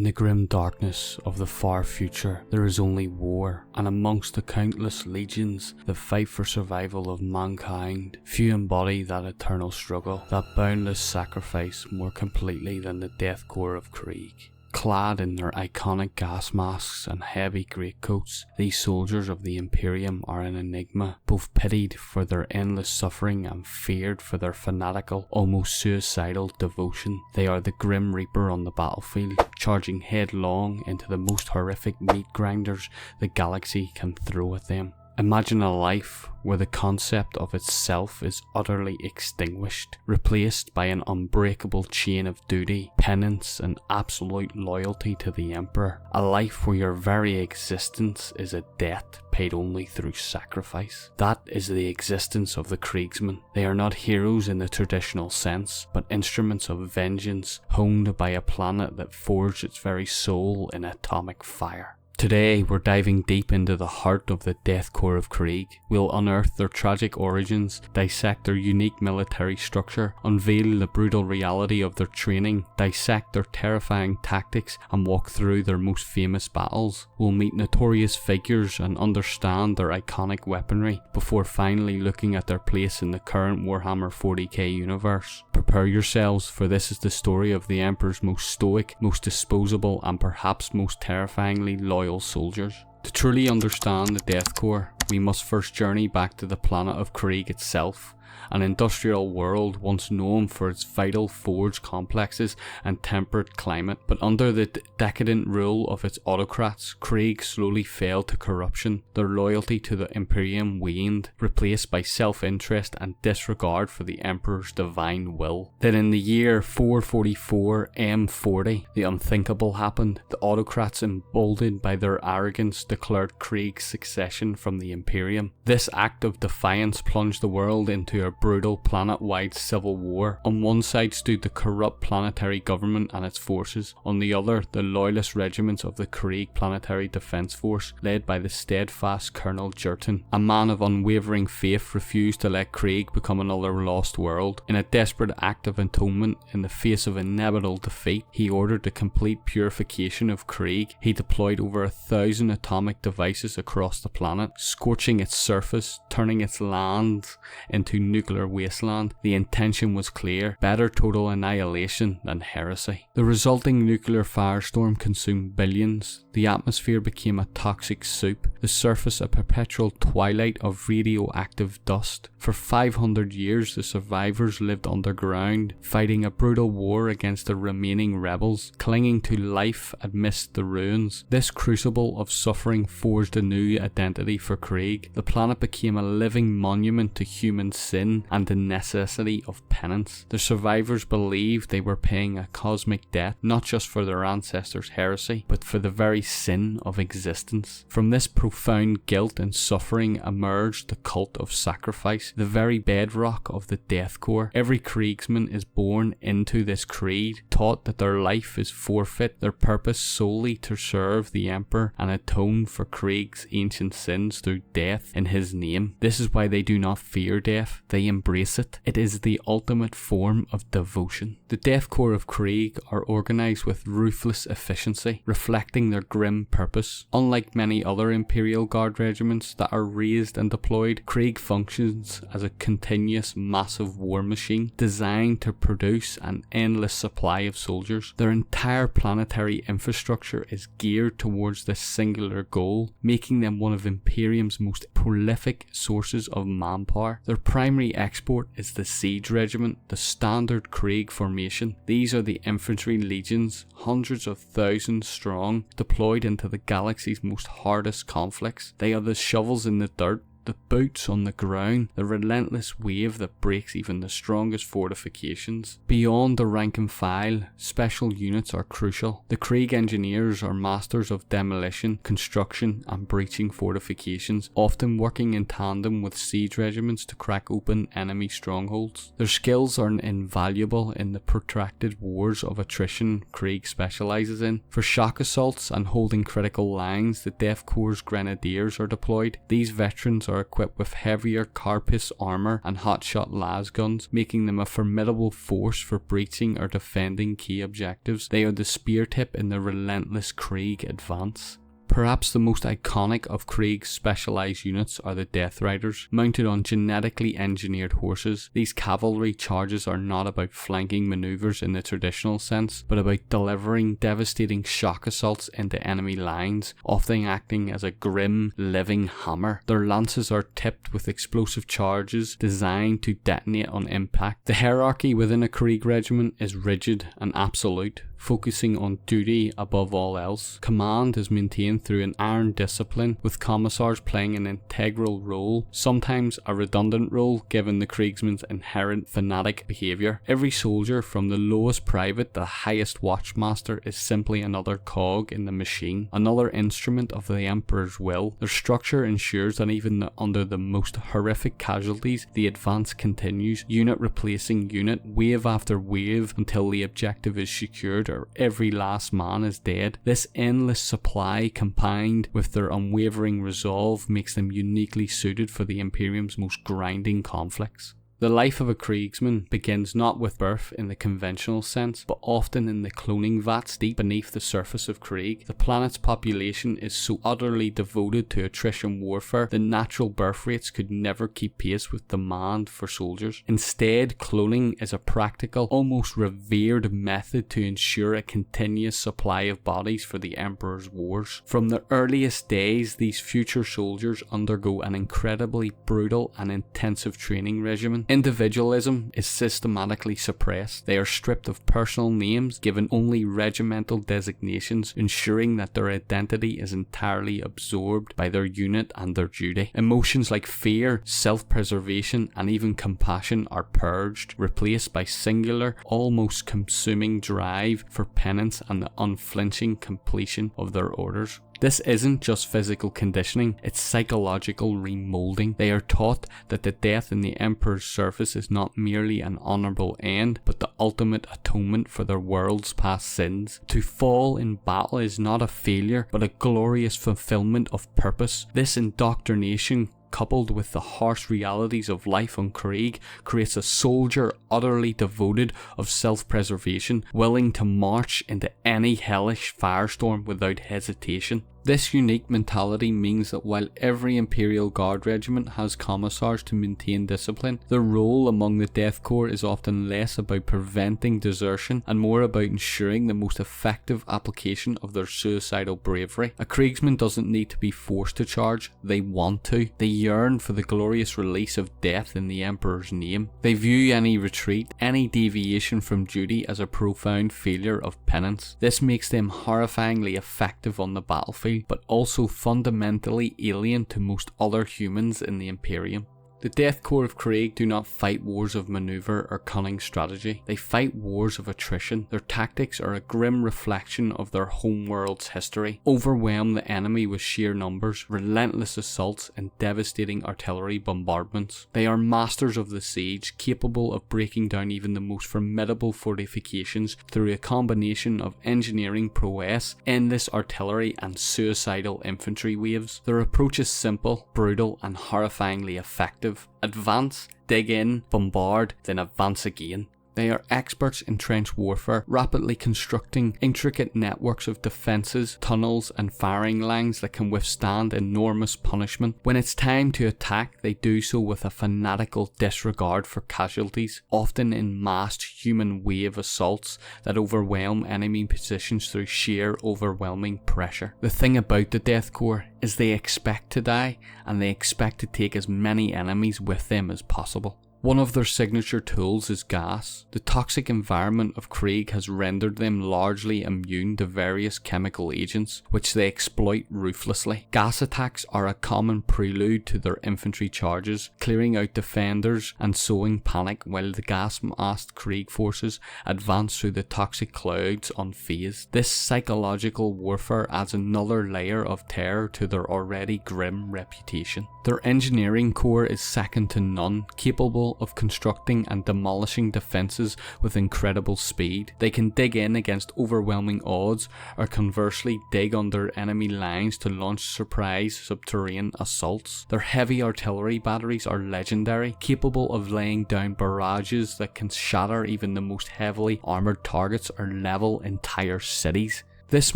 In the grim darkness of the far future, there is only war, and amongst the countless legions that fight for survival of mankind, few embody that eternal struggle, that boundless sacrifice more completely than the Death Korps of Kreig. Clad in their iconic gas masks and heavy greatcoats, these soldiers of the Imperium are an enigma, both pitied for their endless suffering and feared for their fanatical, almost suicidal devotion. They are the Grim Reaper on the battlefield, charging headlong into the most horrific meat grinders the galaxy can throw at them. Imagine a life where the concept of itself is utterly extinguished, replaced by an unbreakable chain of duty, penance, and absolute loyalty to the Emperor. A life where your very existence is a debt paid only through sacrifice. That is the existence of the Kriegsmen. They are not heroes in the traditional sense, but instruments of vengeance honed by a planet that forged its very soul in atomic fire. Today, we're diving deep into the heart of the Death Korps of Kreig. We'll unearth their tragic origins, dissect their unique military structure, unveil the brutal reality of their training, dissect their terrifying tactics, and walk through their most famous battles. We'll meet notorious figures and understand their iconic weaponry, before finally looking at their place in the current Warhammer 40k universe. Prepare yourselves, for this is the story of the Emperor's most stoic, most disposable, and perhaps most terrifyingly loyal soldiers. To truly understand the Death Korps, we must first journey back to the planet of Kreig itself, an industrial world once known for its vital forge complexes and temperate climate. But under the decadent rule of its autocrats, Kreig slowly fell to corruption. Their loyalty to the Imperium waned, replaced by self-interest and disregard for the Emperor's divine will. Then in the year 444 M40, the unthinkable happened. The autocrats, emboldened by their arrogance, declared Kreig's succession from the Imperium. This act of defiance plunged the world into a brutal planet-wide civil war. On one side stood the corrupt planetary government and its forces, on the other the loyalist regiments of the Kreig Planetary Defense Force, led by the steadfast Colonel Jurton. A man of unwavering faith refused to let Kreig become another lost world. In a desperate act of atonement in the face of inevitable defeat, he ordered the complete purification of Kreig. He deployed over 1,000 atomic devices across the planet, scorching its surface, turning its lands into nuclear wasteland. The intention was clear: better total annihilation than heresy. The resulting nuclear firestorm consumed billions. The atmosphere became a toxic soup, the surface a perpetual twilight of radioactive dust. For 500 years the survivors lived underground, fighting a brutal war against the remaining rebels, clinging to life amidst the ruins. This crucible of suffering forged a new identity for Kreig. The planet became a living monument to human sin and the necessity of penance. The survivors believed they were paying a cosmic debt, not just for their ancestors' heresy, but for the very sin of existence. From this profound guilt and suffering emerged the cult of sacrifice, the very bedrock of the Death Korps. Every Kriegsman is born into this creed, taught that their life is forfeit, their purpose solely to serve the Emperor and atone for Kreig's ancient sins through death in his name. This is why they do not fear death, they embrace it. It is the ultimate form of devotion. The Death Korps of Kreig are organised with ruthless efficiency, reflecting their grim purpose. Unlike many other Imperial Guard regiments that are raised and deployed, Kreig functions as a continuous massive war machine designed to produce an endless supply of soldiers. Their entire planetary infrastructure is geared towards this singular goal, making them one of Imperium's most prolific sources of manpower. Their primary export is the Siege Regiment, the standard Kreig formation. These are the infantry legions, hundreds of thousands strong, deployed into the galaxy's most hardest conflicts. They are the shovels in the dirt, the boots on the ground, the relentless wave that breaks even the strongest fortifications. Beyond the rank and file, special units are crucial. The Kreig engineers are masters of demolition, construction, and breaching fortifications, often working in tandem with siege regiments to crack open enemy strongholds. Their skills are invaluable in the protracted wars of attrition Kreig specialises in. For shock assaults and holding critical lines, the Death Korps Grenadiers are deployed. These veterans are equipped with heavier carapace armor and hotshot las guns, making them a formidable force for breaching or defending key objectives. They are the spear tip in the relentless Krieg advance. Perhaps the most iconic of Krieg's specialised units are the Death Riders. Mounted on genetically engineered horses, these cavalry charges are not about flanking manoeuvres in the traditional sense, but about delivering devastating shock assaults into enemy lines, often acting as a grim, living hammer. Their lances are tipped with explosive charges designed to detonate on impact. The hierarchy within a Krieg regiment is rigid and absolute, focusing on duty above all else. Command is maintained through an iron discipline, with commissars playing an integral role, sometimes a redundant role given the Kriegsman's inherent fanatic behaviour. Every soldier, from the lowest private to the highest watchmaster, is simply another cog in the machine, another instrument of the Emperor's will. Their structure ensures that even under the most horrific casualties, the advance continues, unit replacing unit, wave after wave, until the objective is secured or every last man is dead. This endless supply, combined with their unwavering resolve, makes them uniquely suited for the Imperium's most grinding conflicts. The life of a Kriegsman begins not with birth in the conventional sense, but often in the cloning vats deep beneath the surface of Krieg. The planet's population is so utterly devoted to attrition warfare that natural birth rates could never keep pace with demand for soldiers. Instead, cloning is a practical, almost revered method to ensure a continuous supply of bodies for the Emperor's wars. From the earliest days, these future soldiers undergo an incredibly brutal and intensive training regimen. Individualism is systematically suppressed. They are stripped of personal names, given only regimental designations, ensuring that their identity is entirely absorbed by their unit and their duty. Emotions like fear, self-preservation, and even compassion are purged, replaced by singular, almost consuming drive for penance and the unflinching completion of their orders. This isn't just physical conditioning, it's psychological remoulding. They are taught that the death in the Emperor's service is not merely an honourable end, but the ultimate atonement for their world's past sins. To fall in battle is not a failure, but a glorious fulfillment of purpose. This indoctrination, coupled with the harsh realities of life on Krieg, creates a soldier utterly devoted of self-preservation, willing to march into any hellish firestorm without hesitation. This unique mentality means that while every Imperial Guard regiment has commissars to maintain discipline, their role among the Death Korps is often less about preventing desertion and more about ensuring the most effective application of their suicidal bravery. A Kriegsman doesn't need to be forced to charge, they want to. They yearn for the glorious release of death in the Emperor's name. They view any retreat, any deviation from duty as a profound failure of penance. This makes them horrifyingly effective on the battlefield, but also fundamentally alien to most other humans in the Imperium. The Death Korps of Kreig do not fight wars of manoeuvre or cunning strategy, they fight wars of attrition. Their tactics are a grim reflection of their homeworld's history. Overwhelm the enemy with sheer numbers, relentless assaults and devastating artillery bombardments. They are masters of the siege, capable of breaking down even the most formidable fortifications through a combination of engineering prowess, endless artillery and suicidal infantry waves. Their approach is simple, brutal and horrifyingly effective. Advance, dig in, bombard, then advance again. They are experts in trench warfare, rapidly constructing intricate networks of defences, tunnels and firing lines that can withstand enormous punishment. When it's time to attack, they do so with a fanatical disregard for casualties, often in massed human wave assaults that overwhelm enemy positions through sheer overwhelming pressure. The thing about the Death Korps is they expect to die, and they expect to take as many enemies with them as possible. One of their signature tools is gas. The toxic environment of Krieg has rendered them largely immune to various chemical agents, which they exploit ruthlessly. Gas attacks are a common prelude to their infantry charges, clearing out defenders and sowing panic while the gas-masked Krieg forces advance through the toxic clouds unfazed. This psychological warfare adds another layer of terror to their already grim reputation. Their engineering corps is second to none, capable capable of constructing and demolishing defences with incredible speed. They can dig in against overwhelming odds, or conversely dig under enemy lines to launch surprise subterranean assaults. Their heavy artillery batteries are legendary, capable of laying down barrages that can shatter even the most heavily armoured targets or level entire cities. This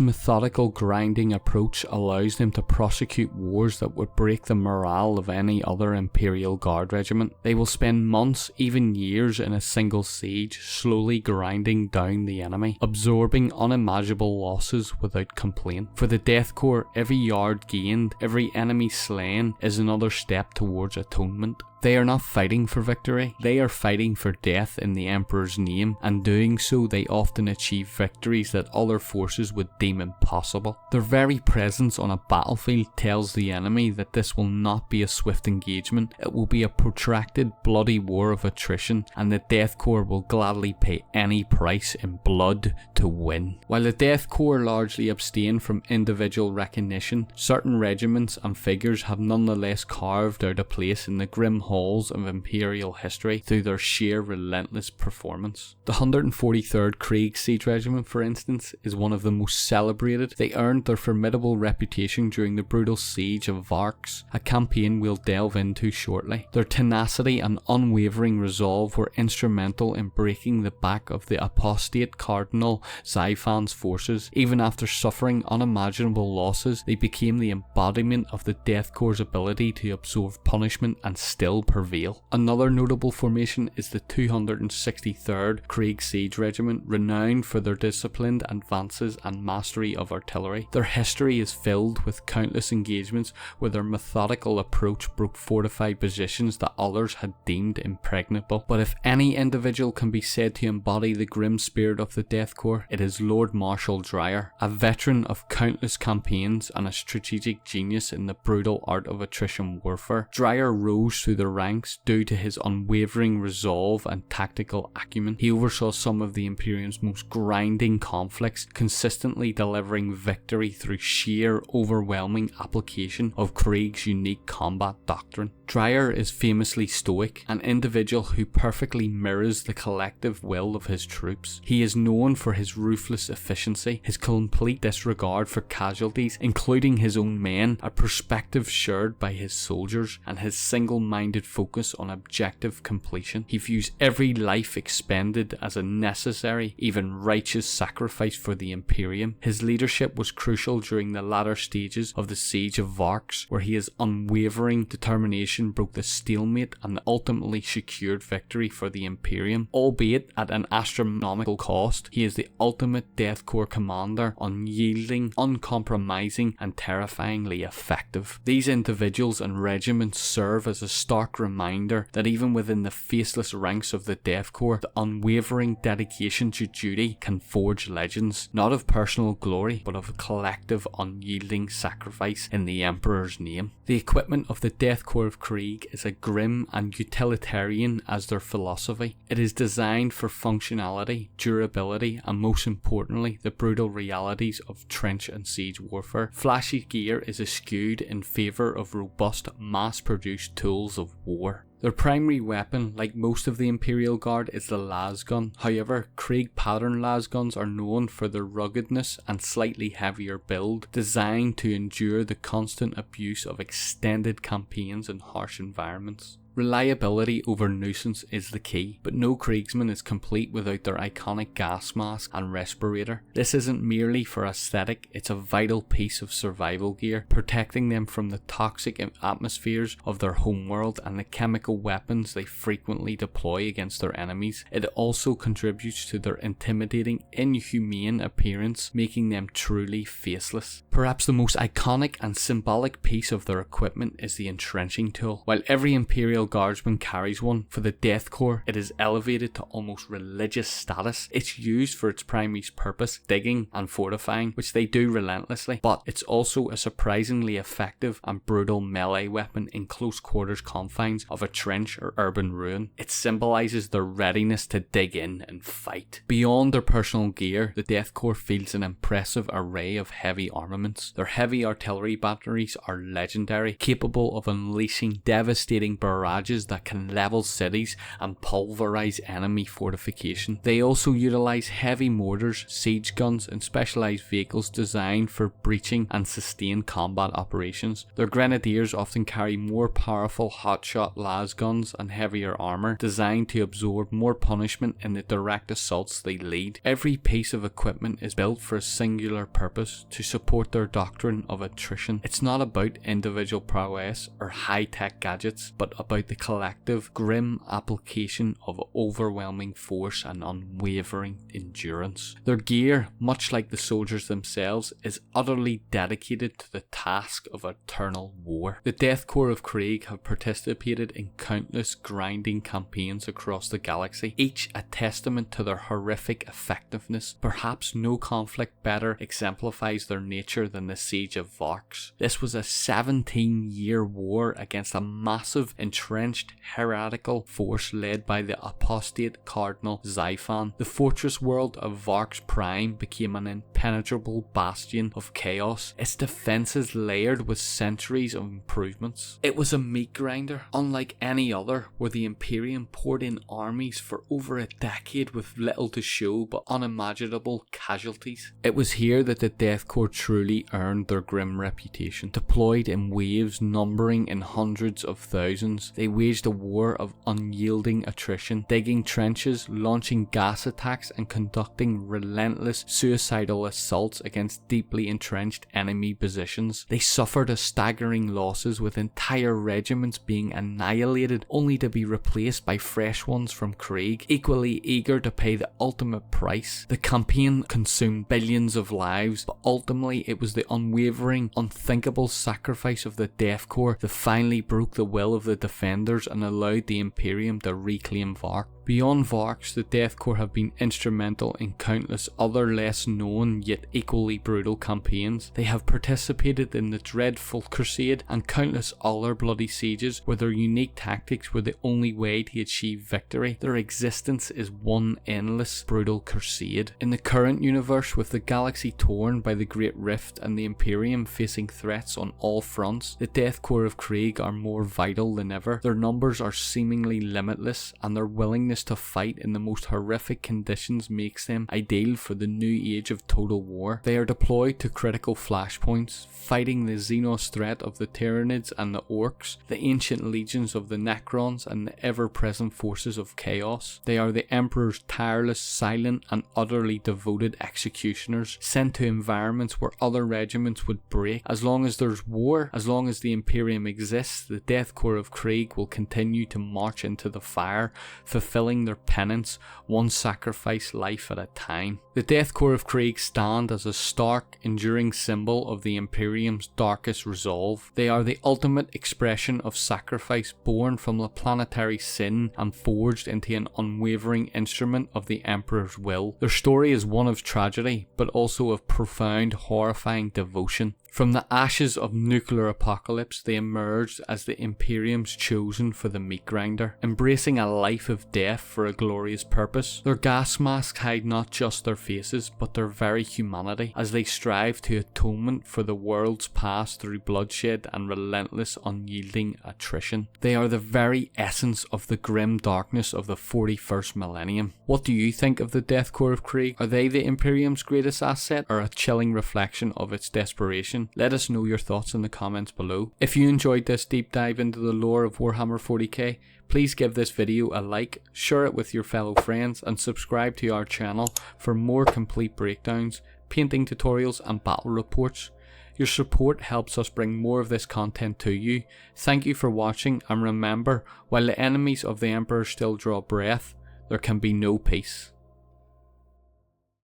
methodical grinding approach allows them to prosecute wars that would break the morale of any other Imperial Guard regiment. They will spend months, even years, in a single siege, slowly grinding down the enemy, absorbing unimaginable losses without complaint. For the Death Korps, every yard gained, every enemy slain, is another step towards atonement. They are not fighting for victory, they are fighting for death in the Emperor's name, and doing so they often achieve victories that other forces would deem impossible. Their very presence on a battlefield tells the enemy that this will not be a swift engagement, it will be a protracted bloody war of attrition, and the Death Korps will gladly pay any price in blood to win. While the Death Korps largely abstain from individual recognition, certain regiments and figures have nonetheless carved out a place in the grim halls of Imperial history through their sheer relentless performance. The 143rd Kreig Siege Regiment, for instance, is one of the most celebrated. They earned their formidable reputation during the brutal siege of Varks, a campaign we'll delve into shortly. Their tenacity and unwavering resolve were instrumental in breaking the back of the apostate Cardinal Xiphan's forces. Even after suffering unimaginable losses, they became the embodiment of the Death Korps' ability to absorb punishment and still prevail. Another notable formation is the 263rd Kreig Siege Regiment, renowned for their disciplined advances and mastery of artillery. Their history is filled with countless engagements where their methodical approach broke fortified positions that others had deemed impregnable. But if any individual can be said to embody the grim spirit of the Death Korps, it is Lord Marshal Dreyer, a veteran of countless campaigns and a strategic genius in the brutal art of attrition warfare. Dreyer rose through the ranks due to his unwavering resolve and tactical acumen. He oversaw some of the Imperium's most grinding conflicts, consistently delivering victory through sheer, overwhelming application of Kreig's unique combat doctrine. Dreyer is famously stoic, an individual who perfectly mirrors the collective will of his troops. He is known for his ruthless efficiency, his complete disregard for casualties, including his own men, a perspective shared by his soldiers, and his single-minded focus on objective completion. He views every life expended as a necessary, even righteous sacrifice for the Imperium. His leadership was crucial during the latter stages of the siege of Varks, where his unwavering determination broke the stalemate and ultimately secured victory for the Imperium. Albeit at an astronomical cost, he is the ultimate Death Korps commander, unyielding, uncompromising, and terrifyingly effective. These individuals and regiments serve as a stark reminder that even within the faceless ranks of the Death Korps, the unwavering dedication to duty can forge legends, not of personal glory, but of collective unyielding sacrifice in the Emperor's name. The equipment of the Death Korps of Kreig is as grim and utilitarian as their philosophy. It is designed for functionality, durability, and most importantly, the brutal realities of trench and siege warfare. Flashy gear is eschewed in favour of robust, mass-produced tools of war. Their primary weapon, like most of the Imperial Guard, is the lasgun. However, Kreig pattern lasguns are known for their ruggedness and slightly heavier build, designed to endure the constant abuse of extended campaigns in harsh environments. Reliability over nuisance is the key, but no Kriegsman is complete without their iconic gas mask and respirator. This isn't merely for aesthetic, it's a vital piece of survival gear, protecting them from the toxic atmospheres of their homeworld and the chemical weapons they frequently deploy against their enemies. It also contributes to their intimidating, inhumane appearance, making them truly faceless. Perhaps the most iconic and symbolic piece of their equipment is the entrenching tool. While every Imperial Guardsman carries one, for the Death Korps it is elevated to almost religious status. It's used for its primary purpose, digging and fortifying, which they do relentlessly, but it's also a surprisingly effective and brutal melee weapon in close quarters confines of a trench or urban ruin. It symbolises their readiness to dig in and fight. Beyond their personal gear, the Death Korps fields an impressive array of heavy armaments. Their heavy artillery batteries are legendary, capable of unleashing devastating barrages barrages that can level cities and pulverize enemy fortification. They also utilize heavy mortars, siege guns, and specialized vehicles designed for breaching and sustained combat operations. Their grenadiers often carry more powerful hotshot las guns and heavier armor, designed to absorb more punishment in the direct assaults they lead. Every piece of equipment is built for a singular purpose: to support their doctrine of attrition. It's not about individual prowess or high-tech gadgets, but about the collective, grim application of overwhelming force and unwavering endurance. Their gear, much like the soldiers themselves, is utterly dedicated to the task of eternal war. The Death Korps of Kreig have participated in countless grinding campaigns across the galaxy, each a testament to their horrific effectiveness. Perhaps no conflict better exemplifies their nature than the Siege of Varks. This was a 17-year war against a massive, entrenched, heretical force led by the apostate Cardinal Xiphon. The fortress world of Varks Prime became an impenetrable bastion of chaos, its defences layered with centuries of improvements. It was a meat grinder, unlike any other, where the Imperium poured in armies for over a decade with little to show but unimaginable casualties. It was here that the Death Korps truly earned their grim reputation. Deployed in waves numbering in hundreds of thousands, they waged a war of unyielding attrition, digging trenches, launching gas attacks, and conducting relentless suicidal assaults against deeply entrenched enemy positions. They suffered a staggering losses, with entire regiments being annihilated only to be replaced by fresh ones from Krieg, equally eager to pay the ultimate price. The campaign consumed billions of lives, but ultimately it was the unwavering, unthinkable sacrifice of the Death Korps that finally broke the will of the defenders and allowed the Imperium to reclaim Vark. Beyond Varks, the Death Korps have been instrumental in countless other less known yet equally brutal campaigns. They have participated in the dreadful Crusade and countless other bloody sieges where their unique tactics were the only way to achieve victory. Their existence is one endless, brutal crusade. In the current universe, with the galaxy torn by the Great Rift and the Imperium facing threats on all fronts, the Death Korps of Krieg are more vital than ever. Their numbers are seemingly limitless, and their willingness to fight in the most horrific conditions makes them ideal for the new age of total war. They are deployed to critical flashpoints, fighting the Xenos threat of the Tyranids and the Orcs, the ancient legions of the Necrons, and the ever-present forces of chaos. They are the Emperor's tireless, silent, and utterly devoted executioners, sent to environments where other regiments would break. As long as there's war, as long as the Imperium exists, the Death Korps of Krieg will continue to march into the fire, fulfilling their penance, one sacrifice life at a time. The Death Korps of Kreig stand as a stark, enduring symbol of the Imperium's darkest resolve. They are the ultimate expression of sacrifice, born from the planetary sin and forged into an unwavering instrument of the Emperor's will. Their story is one of tragedy, but also of profound, horrifying devotion. From the ashes of nuclear apocalypse, they emerged as the Imperium's chosen for the meat grinder, embracing a life of death for a glorious purpose. Their gas masks hide not just their faces, but their very humanity, as they strive to atonement for the world's past through bloodshed and relentless, unyielding attrition. They are the very essence of the grim darkness of the 41st millennium. What do you think of the Death Korps of Krieg? Are they the Imperium's greatest asset, or a chilling reflection of its desperation? Let us know your thoughts in the comments below. If you enjoyed this deep dive into the lore of Warhammer 40k, please give this video a like, share it with your fellow friends, and subscribe to our channel for more complete breakdowns, painting tutorials, and battle reports. Your support helps us bring more of this content to you. Thank you for watching, and remember, while the enemies of the Emperor still draw breath, there can be no peace.